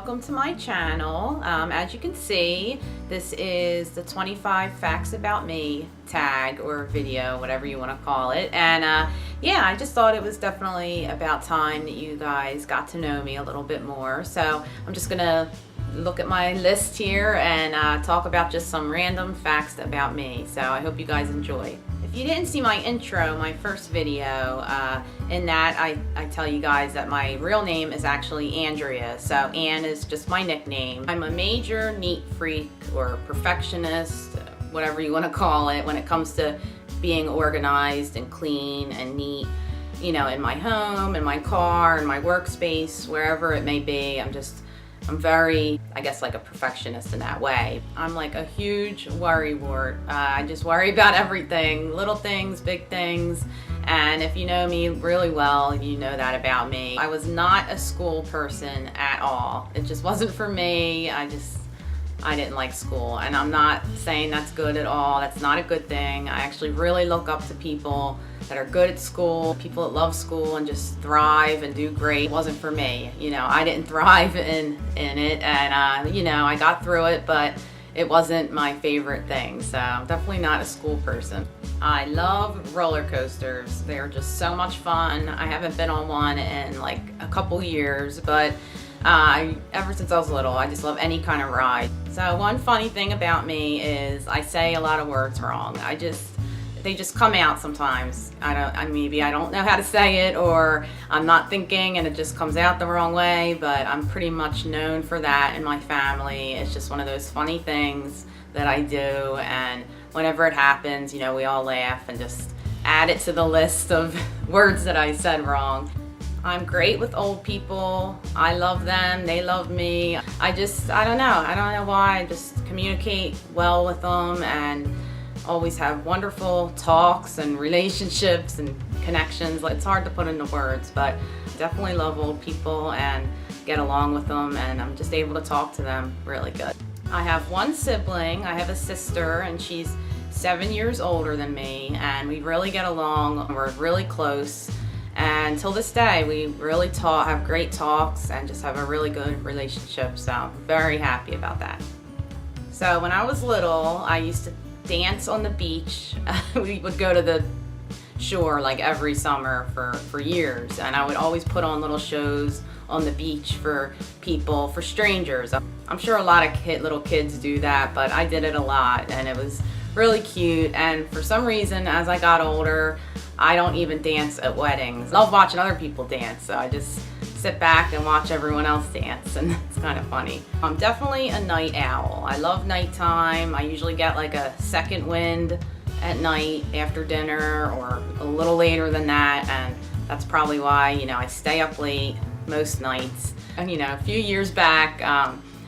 welcome to my channel. As you can see, this is the 25 facts about me tag or video, whatever you want to call it. And yeah, I just thought it was definitely about time that you guys got to know me a little bit more. So I'm just gonna look at my list here and talk about just some random facts about me. So I hope you guys enjoy. If you didn't see my intro, my first video, in that I tell you guys that my real name is actually Andrea. So Ann is just my nickname. I'm a major neat freak or perfectionist, whatever you want to call it, when it comes to being organized and clean and neat, you know, in my home, in my car, in my workspace, wherever it may be. I'm very, I guess, like a perfectionist in that way. I'm like a huge worrywart. I just worry about everything, little things, big things. And if you know me really well, you know that about me. I was not a school person at all. It just wasn't for me. I didn't like school. And I'm not saying that's good at all. That's not a good thing. I actually really look up to people that are good at school, people that love school and just thrive and do great. It wasn't for me. You know, I didn't thrive in it, and you know, I got through it, but it wasn't my favorite thing. So I'm definitely not a school person. I love roller coasters. They're just so much fun. I haven't been on one in like a couple years, but ever since I was little, I just love any kind of ride. So one funny thing about me is I say a lot of words wrong. They just come out sometimes. Maybe I don't know how to say it, or I'm not thinking and it just comes out the wrong way, but I'm pretty much known for that in my family. It's just one of those funny things that I do, and whenever it happens, you know, we all laugh and just add it to the list of words that I said wrong. I'm great with old people. I love them, they love me. I don't know why. I just communicate well with them and always have wonderful talks and relationships and connections. It's hard to put into words, but definitely love old people and get along with them, and I'm just able to talk to them really good. I have one sibling. I have a sister, and she's 7 years older than me, and we really get along. We're really close, and till this day we really have great talks and just have a really good relationship, so I'm very happy about that. So when I was little, I used to dance on the beach. We would go to the shore like every summer for years, and I would always put on little shows on the beach for people, for strangers. I'm sure a lot of little kids do that, but I did it a lot, and it was really cute. And for some reason, as I got older, I don't even dance at weddings. I love watching other people dance, so I just sit back and watch everyone else dance, and it's kind of funny. I'm definitely a night owl. I love nighttime. I usually get like a second wind at night after dinner or a little later than that, and that's probably why, you know, I stay up late most nights. And you know, a few years back,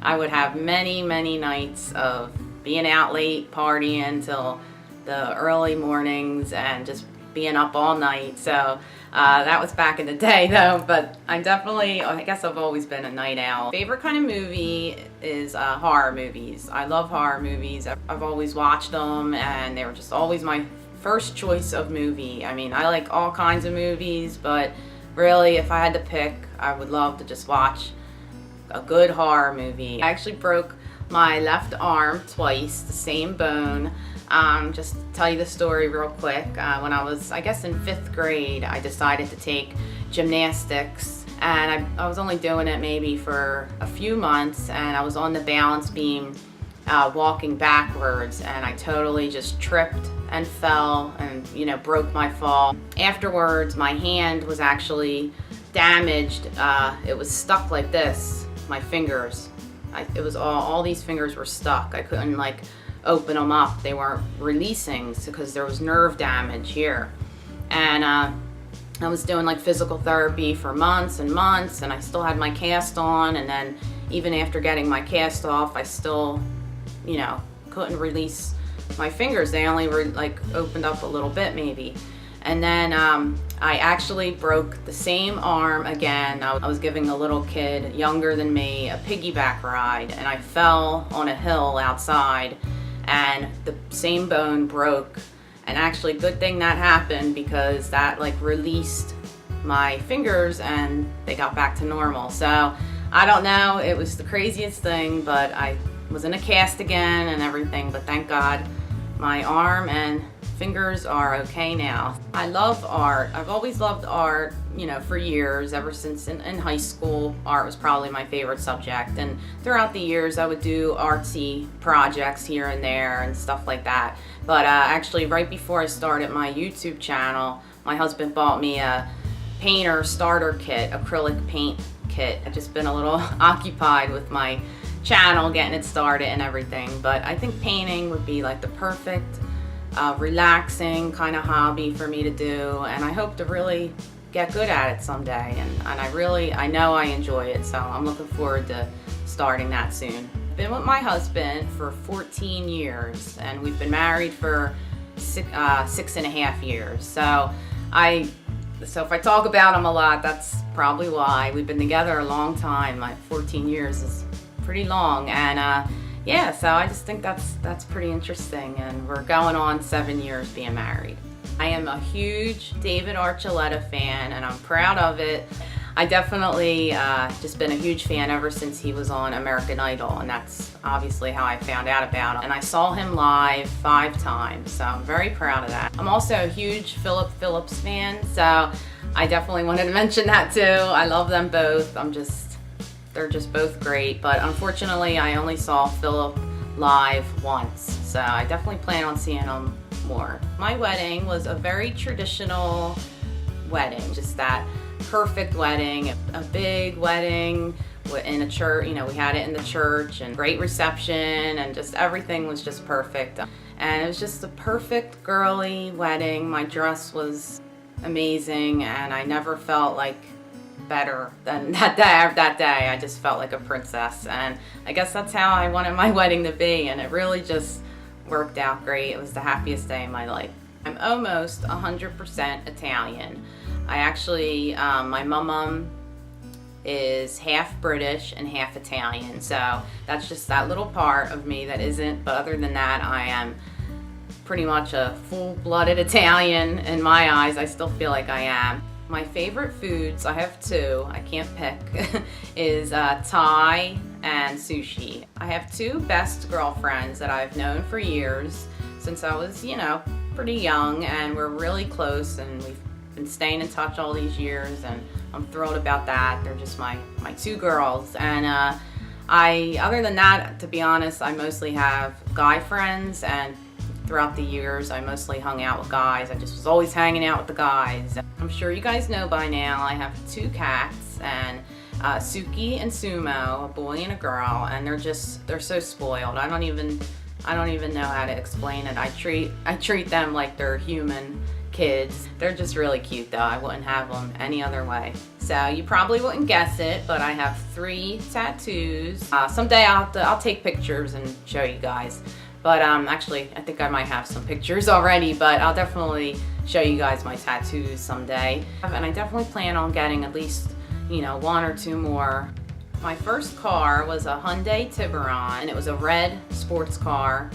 I would have many nights of being out late, partying till the early mornings and just being up all night. So that was back in the day though, but I guess I've always been a night owl. Favorite kind of movie is horror movies. I love horror movies. I've always watched them, and they were just always my first choice of movie. I mean, I like all kinds of movies, but really if I had to pick, I would love to just watch a good horror movie. I actually broke my left arm twice, the same bone. Just to tell you the story real quick, when I was, I guess, in 5th grade, I decided to take gymnastics, and I was only doing it maybe for a few months, and I was on the balance beam walking backwards, and I totally just tripped and fell and, you know, broke my fall. Afterwards, my hand was actually damaged. It was stuck like this, my fingers. It was all these fingers were stuck. I couldn't like open them up. They weren't releasing because there was nerve damage here. And I was doing like physical therapy for months and months, and I still had my cast on, and then even after getting my cast off, I still, you know, couldn't release my fingers. They only were like opened up a little bit maybe. And then I actually broke the same arm again. I was giving a little kid younger than me a piggyback ride, and I fell on a hill outside, and the same bone broke. And actually, good thing that happened, because that like released my fingers and they got back to normal. So I don't know, it was the craziest thing, but I was in a cast again and everything, but thank God my arm and fingers are okay now. I love art. I've always loved art, you know, for years. Ever since in high school, art was probably my favorite subject. And throughout the years, I would do artsy projects here and there and stuff like that. But actually, right before I started my YouTube channel, my husband bought me a painter starter kit, acrylic paint kit. I've just been a little occupied with my channel, getting it started and everything. But I think painting would be like the perfect relaxing kind of hobby for me to do, and I hope to really get good at it someday, and I know I enjoy it, so I'm looking forward to starting that soon. I've been with my husband for 14 years and we've been married for 6.5 years, so if I talk about him a lot, that's probably why. We've been together a long time. 14 years is pretty long, and yeah, so I just think that's pretty interesting, and we're going on 7 years being married. I am a huge David Archuleta fan, and I'm proud of it. I definitely just been a huge fan ever since he was on American Idol, and that's obviously how I found out about him. And I saw him live 5 times, so I'm very proud of that. I'm also a huge Philip Phillips fan, so I definitely wanted to mention that too. I love them both. They're just both great, but unfortunately I only saw Philip live once, so I definitely plan on seeing him more. My wedding was a very traditional wedding, just that perfect wedding, a big wedding in a church. You know, we had it in the church, and great reception, and just everything was just perfect. And it was just a perfect girly wedding. My dress was amazing, and I never felt like better than that day. I just felt like a princess, and I guess that's how I wanted my wedding to be, and it really just worked out great. It was the happiest day of my life. I'm almost 100% Italian. I actually, my mom is half British and half Italian, so that's just that little part of me that isn't, but other than that, I am pretty much a full-blooded Italian in my eyes. I still feel like I am. My favorite foods, I have 2, I can't pick, is Thai and sushi. I have 2 best girlfriends that I've known for years, since I was, you know, pretty young, and we're really close, and we've been staying in touch all these years, and I'm thrilled about that. They're just my 2 girls, and other than that, to be honest, I mostly have guy friends, and throughout the years, I mostly hung out with guys. I just was always hanging out with the guys. I'm sure you guys know by now, I have 2 cats, and Suki and Sumo, a boy and a girl, and they're so spoiled. I don't even know how to explain it. I treat them like they're human kids. They're just really cute though. I wouldn't have them any other way. So you probably wouldn't guess it, but I have 3 tattoos. Someday I'll take pictures and show you guys. But actually, I think I might have some pictures already, but I'll definitely show you guys my tattoos someday. And I definitely plan on getting at least, you know, 1 or 2 more. My first car was a Hyundai Tiburon, and it was a red sports car,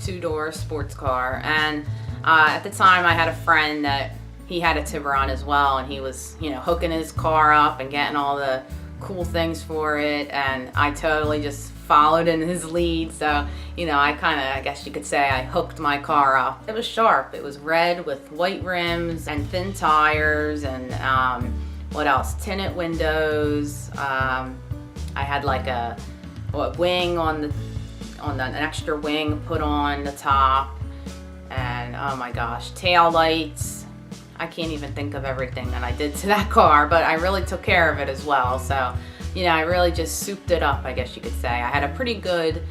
2-door sports car. And at the time, I had a friend that he had a Tiburon as well, and he was, you know, hooking his car up and getting all the cool things for it, and I totally just followed in his lead. So, you know, I guess you could say I hooked my car up. It was sharp. It was red with white rims and thin tires, and what else? Tinted windows. I had like a wing on an extra wing put on the top, and oh my gosh, tail lights. I can't even think of everything that I did to that car, but I really took care of it as well. So, you know, I really just souped it up, I guess you could say. I had a pretty good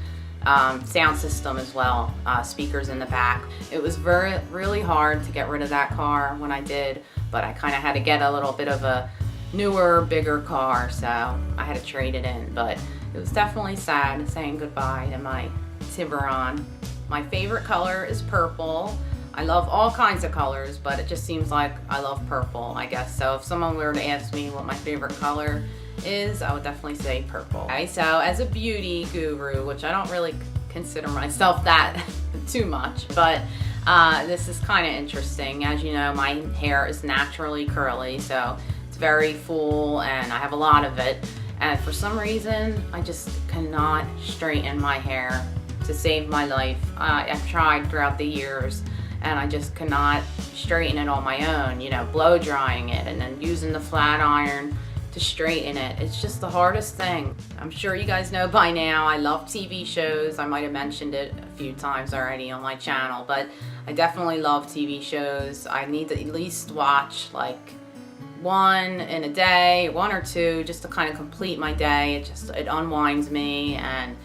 sound system as well, speakers in the back. It was really hard to get rid of that car when I did, but I kind of had to get a little bit of a newer, bigger car, so I had to trade it in. But it was definitely sad saying goodbye to my Tiburon. My favorite color is purple. I love all kinds of colors, but it just seems like I love purple, I guess. So if someone were to ask me what my favorite color is, I would definitely say purple. Okay, so as a beauty guru, which I don't really consider myself that too much, but this is kind of interesting. As you know, my hair is naturally curly, so it's very full, and I have a lot of it. And for some reason, I just cannot straighten my hair to save my life. I've tried throughout the years, and I just cannot straighten it on my own, you know, blow drying it and then using the flat iron to straighten it. It's just the hardest thing. I'm sure you guys know by now I love TV shows. I might have mentioned it a few times already on my channel, but I definitely love TV shows. I need to at least watch like one in a day, one or two, just to kind of complete my day. It unwinds me, and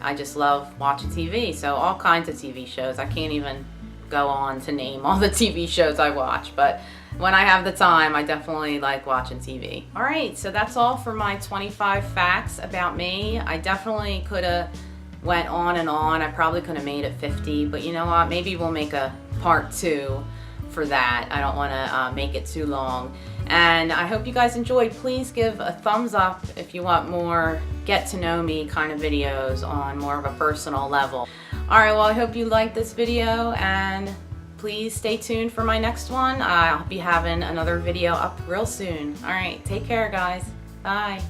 I just love watching TV. So all kinds of TV shows. I can't even go on to name all the TV shows I watch, but when I have the time, I definitely like watching TV. All right, so that's all for my 25 facts about me. I definitely could have went on and on. I probably could have made it 50, but you know what? Maybe we'll make a part 2 for that. I don't want to make it too long. And I hope you guys enjoyed. Please give a thumbs up if you want more get to know me kind of videos on more of a personal level. All right, well, I hope you liked this video, and please stay tuned for my next one. I'll be having another video up real soon. All right, take care, guys. Bye.